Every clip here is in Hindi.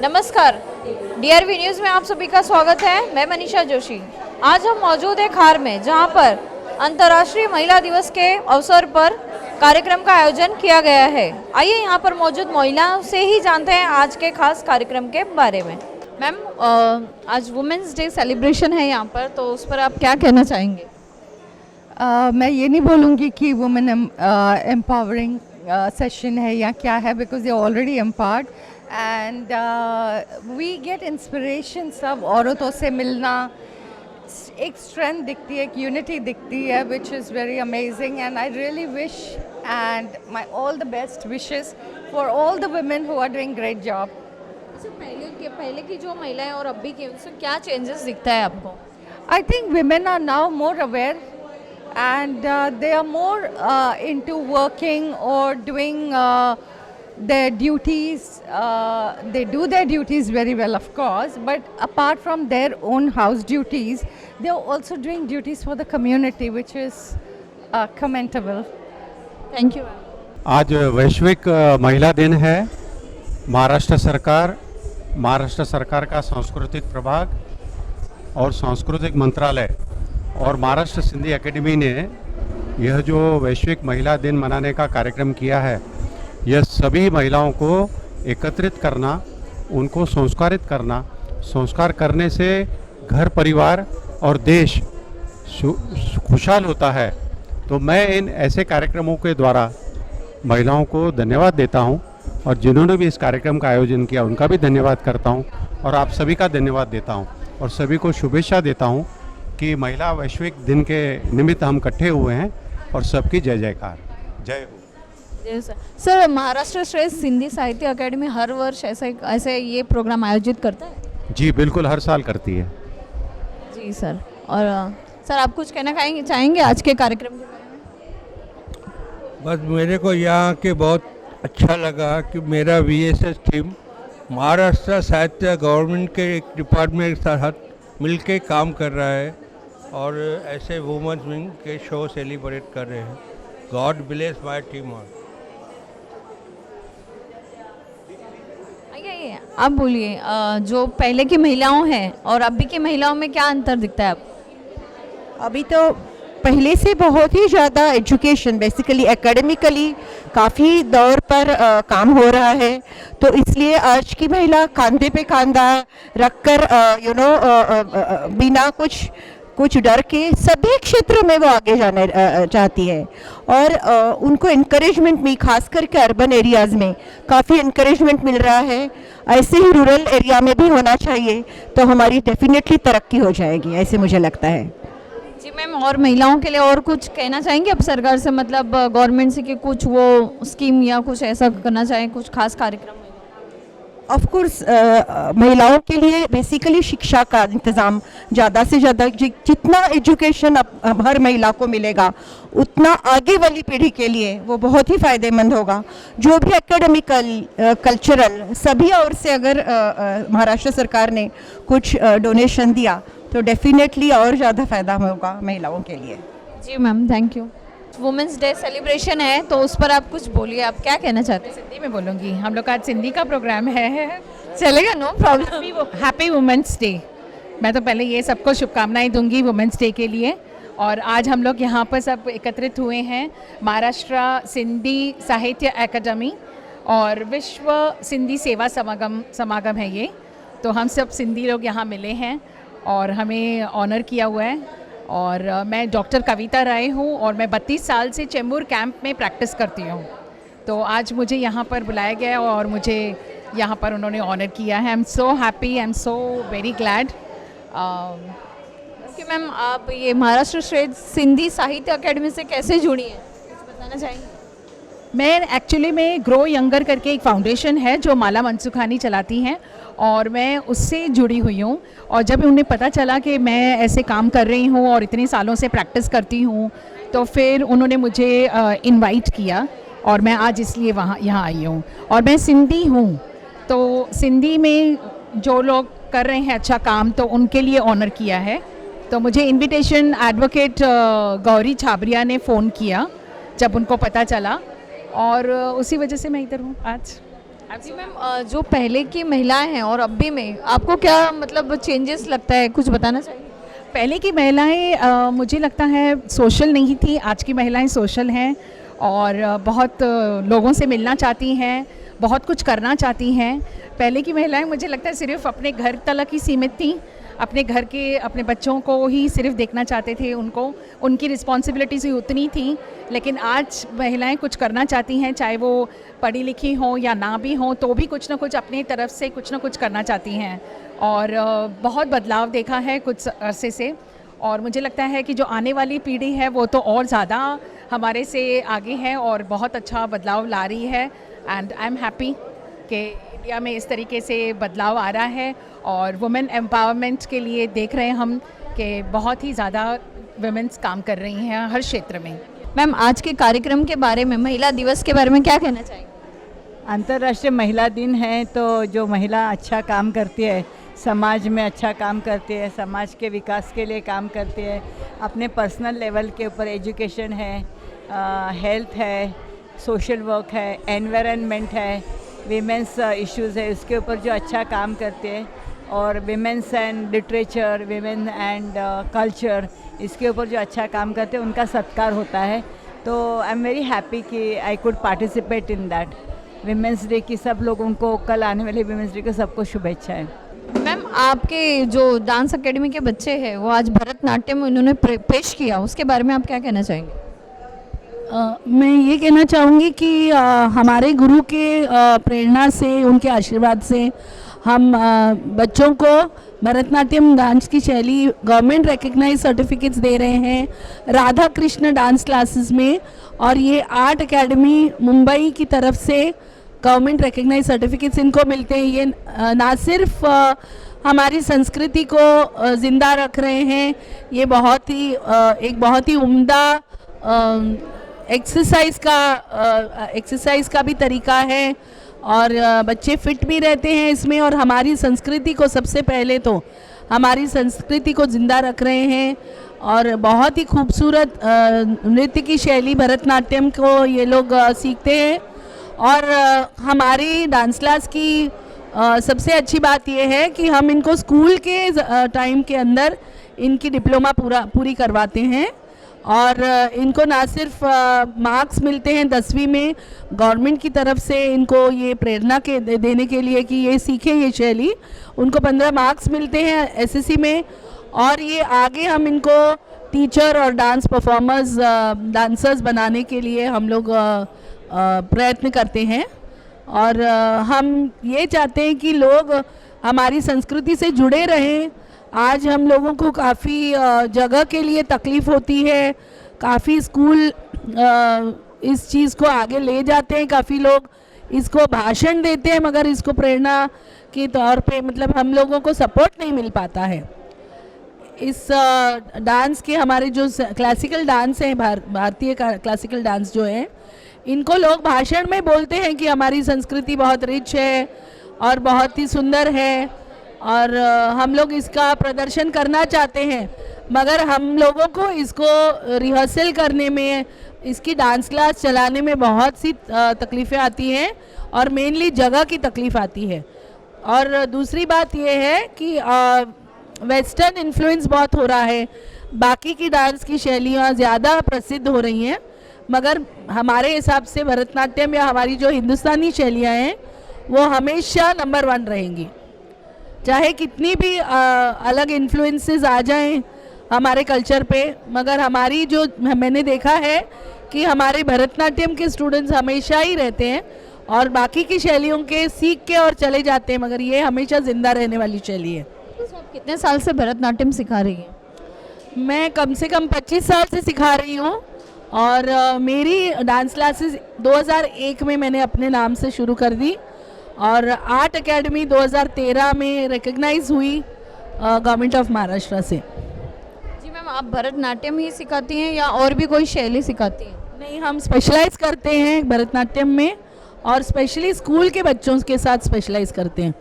नमस्कार, डीआरवी न्यूज़ में आप सभी का स्वागत है। मैं मनीषा जोशी। आज हम मौजूद हैं खार में, जहां पर अंतर्राष्ट्रीय महिला दिवस के अवसर पर कार्यक्रम का आयोजन किया गया है। आइए यहां पर मौजूद महिलाओं से ही जानते हैं आज के खास कार्यक्रम के बारे में। मैम, आज वुमेंस डे सेलिब्रेशन है यहाँ पर, तो उस पर आप क्या कहना चाहेंगे? मैं ये नहीं बोलूँगी कि वुमेन एम्पावरिंग सेशन है या क्या है, because they already empowered and we get inspiration. सब औरतों से मिलना, एक स्ट्रेंथ दिखती है, एक यूनिटी दिखती है, which is very amazing and I really wish and my all the best wishes for all the women who are doing great job. पहले की जो महिलाएं और अभी की, उससे क्या चेंजेस दिखता है आपको? I think women are now more aware and they are more into working or doing their duties. They do their duties very well, of course, but apart from their own house duties, they are also doing duties for the community, which is commendable. Thank you. आज वैश्विक महिला दिन है। महाराष्ट्र सरकार का सांस्कृतिक प्रभाग और सांस्कृतिक मंत्रालय और महाराष्ट्र सिंधी एकेडमी ने यह जो वैश्विक महिला दिन मनाने का कार्यक्रम किया है, यह सभी महिलाओं को एकत्रित करना, उनको संस्कारित करना, संस्कार करने से घर, परिवार और देश खुशहाल होता है। तो मैं इन ऐसे कार्यक्रमों के द्वारा महिलाओं को धन्यवाद देता हूं और जिन्होंने भी इस कार्यक्रम का आयोजन किया उनका भी धन्यवाद करता हूं और आप सभी का धन्यवाद देता हूं और सभी को शुभेच्छा देता हूं कि महिला वैश्विक दिन के निमित्त हम इकट्ठे हुए हैं और सबकी जय जयकार। जय हो। सर, महाराष्ट्र श्रेष्ठ सिंधी साहित्य अकेडमी हर वर्ष ऐसे ये प्रोग्राम आयोजित करता है? जी बिल्कुल, हर साल करती है। जी सर। और सर, आप कुछ कहना चाहेंगे आज के कार्यक्रम के बारे में? बस मेरे को यहाँ के बहुत अच्छा लगा कि मेरा वीएसएस टीम महाराष्ट्र साहित्य गवर्नमेंट के एक डिपार्टमेंट के साथ मिलके काम कर रहा है और ऐसे वुमेन्स विंग के शो सेलिब्रेट कर रहे हैं। God bless my team. आइए आप बोलिए, जो पहले की महिलाओं हैं और अभी की महिलाओं में क्या अंतर दिखता है आपको? अभी तो पहले से बहुत ही ज़्यादा एजुकेशन, बेसिकली एकेडमिकली काफ़ी दौर पर काम हो रहा है, तो इसलिए आज की महिला कंधे पे कंधा रखकर बिना कुछ कुछ डर के सभी क्षेत्रों में वो आगे जाना चाहती है। और उनको इनकरेजमेंट भी, खास करके अर्बन एरियाज़ में काफ़ी इनकरेजमेंट मिल रहा है। ऐसे ही रूरल एरिया में भी होना चाहिए, तो हमारी डेफिनेटली तरक्की हो जाएगी, ऐसे मुझे लगता है। जी मैम, और महिलाओं के लिए और कुछ कहना चाहेंगे अब सरकार से, मतलब गवर्नमेंट से, कि कुछ वो स्कीम या कुछ ऐसा करना चाहें, कुछ खास कार्यक्रम? ऑफ कोर्स महिलाओं के लिए बेसिकली शिक्षा का इंतज़ाम ज़्यादा से ज़्यादा, जितना एजुकेशन अब हर महिला को मिलेगा उतना आगे वाली पीढ़ी के लिए वो बहुत ही फ़ायदेमंद होगा। जो भी एकेडमिकल, कल्चरल, सभी ओर से अगर महाराष्ट्र सरकार ने कुछ डोनेशन दिया तो डेफिनेटली और ज़्यादा फ़ायदा होगा महिलाओं के लिए। जी ma'am, thank you. Women's day celebration है तो उस पर आप कुछ बोलिए, आप क्या कहना चाहते हैं? हिंदी में बोलूँगी। हम लोग का आज सिंधी का प्रोग्राम है। चलेगा, no problem. Happy women's day. मैं तो पहले ये सबको शुभकामनाएं दूंगी वुमेंस डे के लिए। और आज हम लोग यहाँ पर सब एकत्रित हुए हैं, महाराष्ट्र सिंधी साहित्य अकादमी और विश्व सिंधी सेवा समागम है ये। तो हम सब सिंधी लोग यहाँ मिले हैं और हमें ऑनर किया हुआ है। और मैं डॉक्टर कविता राय हूँ और मैं 32 साल से चेंबूर कैंप में प्रैक्टिस करती हूँ। तो आज मुझे यहाँ पर बुलाया गया है और मुझे यहाँ पर उन्होंने ऑनर किया है। I am so happy, I am so very glad. Okay ma'am, आप ये महाराष्ट्र श्रेष्ठ सिंधी साहित्य अकेडमी से कैसे जुड़ी हैं, कुछ बताना चाहेंगे? मैं एक्चुअली में ग्रो यंगर करके एक फाउंडेशन है जो माला मनसुखानी चलाती हैं और मैं उससे जुड़ी हुई हूँ। और जब उन्हें पता चला कि मैं ऐसे काम कर रही हूँ और इतने सालों से प्रैक्टिस करती हूँ, तो फिर उन्होंने मुझे इनवाइट किया और मैं आज इसलिए यहाँ आई हूँ। और मैं सिंधी हूँ, तो सिंधी में जो लोग कर रहे हैं अच्छा काम, तो उनके लिए ऑनर किया है। तो मुझे इनविटेशन एडवोकेट गौरी छाबरिया ने फ़ोन किया जब उनको पता चला, और उसी वजह से मैं इधर हूँ आज। जी मैम, जो पहले की महिलाएं हैं और अभी में आपको क्या मतलब चेंजेस लगता है, कुछ बताना चाहिए? पहले की महिलाएं मुझे लगता है सोशल नहीं थी, आज की महिलाएं सोशल हैं और बहुत लोगों से मिलना चाहती हैं, बहुत कुछ करना चाहती हैं। पहले की महिलाएं मुझे लगता है सिर्फ अपने घर तक ही सीमित थी, अपने घर के अपने बच्चों को ही सिर्फ देखना चाहते थे, उनको उनकी रिस्पॉन्सिबिलिटीज़ ही उतनी थी। लेकिन आज महिलाएं कुछ करना चाहती हैं, चाहे वो पढ़ी लिखी हों या ना भी हों, तो भी कुछ ना कुछ अपनी तरफ से कुछ ना कुछ करना चाहती हैं। और बहुत बदलाव देखा है कुछ अरसे से, और मुझे लगता है कि जो आने वाली पीढ़ी है वो तो और ज़्यादा हमारे से आगे है और बहुत अच्छा बदलाव ला रही है। एंड आई एम हैप्पी कि इंडिया में इस तरीके से बदलाव आ रहा है और वुमेन एम्पावरमेंट के लिए देख रहे हैं हम कि बहुत ही ज़्यादा वुमेन्स काम कर रही हैं हर क्षेत्र में। मैम, आज के कार्यक्रम के बारे में, महिला दिवस के बारे में क्या कहना चाहेंगे? अंतर्राष्ट्रीय महिला दिन है, तो जो महिला अच्छा काम करती है, समाज में अच्छा काम करती है, समाज के विकास के लिए काम करती है, अपने पर्सनल लेवल के ऊपर एजुकेशन है, हेल्थ है, सोशल वर्क है, एनवायरनमेंट है, वीमेंस इश्यूज़ है, उसके ऊपर जो अच्छा काम करते हैं, और women's and literature, women and culture, इसके ऊपर जो अच्छा काम करते हैं उनका सत्कार होता है। तो आई एम वेरी हैप्पी कि I could participate in that. Women's day की सब लोगों को, कल आने वाले वीमेंस डे को सबको शुभेच्छाएं। मैम, आपके जो डांस एकेडमी के बच्चे हैं वो आज भरतनाट्यम उन्होंने पेश किया, उसके बारे में आप क्या कहना चाहेंगे? मैं ये कहना चाहूँगी कि हमारे गुरु के प्रेरणा से, उनके आशीर्वाद से हम बच्चों को भरतनाट्यम डांस की शैली गवर्नमेंट रिकग्नाइज सर्टिफिकेट्स दे रहे हैं राधा कृष्ण डांस क्लासेस में। और ये आर्ट एकेडमी मुंबई की तरफ से गवर्नमेंट रिकग्नाइज सर्टिफिकेट्स इनको मिलते हैं। ये ना सिर्फ हमारी संस्कृति को ज़िंदा रख रहे हैं, ये एक बहुत ही उम्दा एक्सरसाइज का भी तरीका है और बच्चे फिट भी रहते हैं इसमें, और हमारी संस्कृति को, सबसे पहले तो हमारी संस्कृति को ज़िंदा रख रहे हैं। और बहुत ही खूबसूरत नृत्य की शैली भरतनाट्यम को ये लोग सीखते हैं। और हमारी डांस क्लास की सबसे अच्छी बात ये है कि हम इनको स्कूल के टाइम के अंदर इनकी डिप्लोमा पूरी करवाते हैं, और इनको ना सिर्फ मार्क्स मिलते हैं 10वीं में गवर्नमेंट की तरफ से, इनको ये प्रेरणा देने के लिए कि ये सीखें ये शैली, उनको 15 मार्क्स मिलते हैं एसएससी में, और ये आगे हम इनको टीचर और डांस परफॉर्मर्स डांसर्स बनाने के लिए हम लोग प्रयत्न करते हैं। और हम ये चाहते हैं कि लोग हमारी संस्कृति से जुड़े रहें। आज हम लोगों को काफ़ी जगह के लिए तकलीफ़ होती है, काफ़ी स्कूल इस चीज़ को आगे ले जाते हैं, काफ़ी लोग इसको भाषण देते हैं, मगर इसको प्रेरणा के तौर पे मतलब हम लोगों को सपोर्ट नहीं मिल पाता है। इस डांस के हमारे जो क्लासिकल डांस हैं, भारतीय क्लासिकल डांस जो है, इनको लोग भाषण में बोलते हैं कि हमारी संस्कृति बहुत रिच है और बहुत ही सुंदर है और हम लोग इसका प्रदर्शन करना चाहते हैं, मगर हम लोगों को इसको रिहर्सल करने में, इसकी डांस क्लास चलाने में बहुत सी तकलीफ़ें आती हैं और मेनली जगह की तकलीफ़ आती है। और दूसरी बात यह है कि वेस्टर्न इन्फ्लुएंस बहुत हो रहा है, बाकी की डांस की शैलियाँ ज़्यादा प्रसिद्ध हो रही हैं, मगर हमारे हिसाब से भरतनाट्यम या हमारी जो हिंदुस्तानी शैलियाँ हैं वो हमेशा नंबर 1 रहेंगी। चाहे कितनी भी अलग इन्फ्लुएंसेस आ जाएं हमारे कल्चर पे, मगर हमारी जो मैंने देखा है कि हमारे भरतनाट्यम के स्टूडेंट्स हमेशा ही रहते हैं और बाकी की शैलियों के सीख के और चले जाते हैं, मगर ये हमेशा ज़िंदा रहने वाली शैली है। तो आप कितने साल से भरतनाट्यम सिखा रही हैं? मैं कम से कम 25 साल से सिखा रही हूँ और मेरी डांस क्लासेस 2001 में मैंने अपने नाम से शुरू कर दी और आर्ट एकेडमी 2013 में रिकग्नाइज हुई गवर्नमेंट ऑफ महाराष्ट्र से। जी मैम, आप भरतनाट्यम ही सिखाती हैं या और भी कोई शैली सिखाती हैं? नहीं, हम स्पेशलाइज करते हैं भरतनाट्यम में और स्पेशली स्कूल के बच्चों के साथ स्पेशलाइज करते हैं,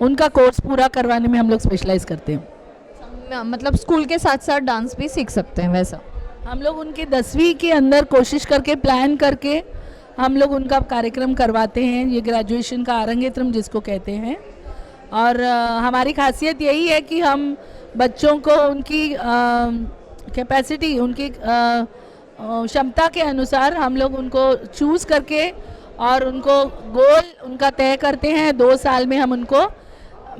उनका कोर्स पूरा करवाने में हम लोग स्पेशलाइज करते हैं। मतलब स्कूल के साथ साथ डांस भी सीख सकते हैं वैसा? हम लोग उनके 10वीं के अंदर कोशिश करके प्लान करके हम लोग उनका कार्यक्रम करवाते हैं, ये ग्रेजुएशन का आरंगेत्रम जिसको कहते हैं। और हमारी खासियत यही है कि हम बच्चों को उनकी कैपेसिटी, उनकी क्षमता के अनुसार हम लोग उनको चूज़ करके और उनको गोल उनका तय करते हैं। 2 साल में हम उनको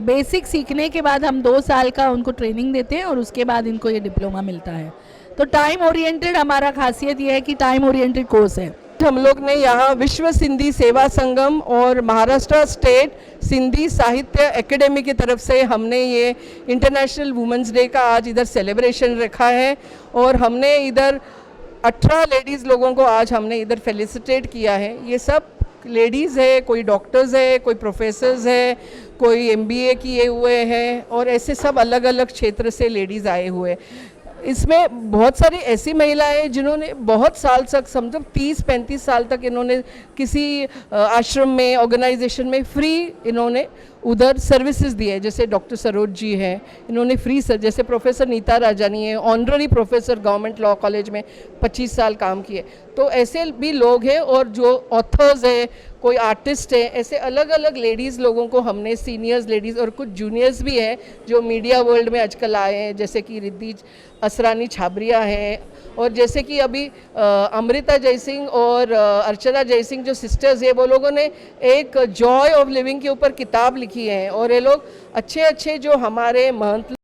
बेसिक सीखने के बाद हम 2 साल का उनको ट्रेनिंग देते हैं और उसके बाद इनको ये डिप्लोमा मिलता है। तो टाइम ओरिएंटेड हमारा खासियत ये है कि टाइम ओरिएंटेड कोर्स है। हम लोग ने यहाँ विश्व सिंधी सेवा संगम और महाराष्ट्र स्टेट सिंधी साहित्य एकेडमी की तरफ से हमने ये इंटरनेशनल वुमेंस डे का आज इधर सेलिब्रेशन रखा है और हमने इधर 18 लेडीज़ लोगों को आज हमने इधर फेलिसिटेट किया है। ये सब लेडीज़ है, कोई डॉक्टर्स है, कोई प्रोफेसर्स है, कोई MBA किए हुए हैं और ऐसे सब अलग अलग क्षेत्र से लेडीज़ आए हुए। इसमें बहुत सारी ऐसी महिलाएं जिन्होंने बहुत साल तक, समझो 30-35 साल तक इन्होंने किसी आश्रम में, ऑर्गेनाइजेशन में फ्री इन्होंने उधर सर्विसेज दी है। जैसे डॉक्टर सरोज जी हैं, इन्होंने फ्री जैसे प्रोफेसर नीता राजानी है, honorary professor government law college में 25 साल काम किए। तो ऐसे भी लोग हैं और जो ऑथर्स है, कोई आर्टिस्ट है, ऐसे अलग अलग लेडीज़ लोगों को हमने, सीनियर्स लेडीज़ और कुछ जूनियर्स भी हैं जो मीडिया वर्ल्ड में आजकल आए हैं, जैसे कि रिद्धि असरानी छाबरिया हैं और जैसे कि अभी अमृता जयसिंह और अर्चना जयसिंह जो सिस्टर्स है, वो लोगों ने एक जॉय ऑफ लिविंग के ऊपर किताब लिखी है और ये लोग अच्छे अच्छे जो हमारे महंत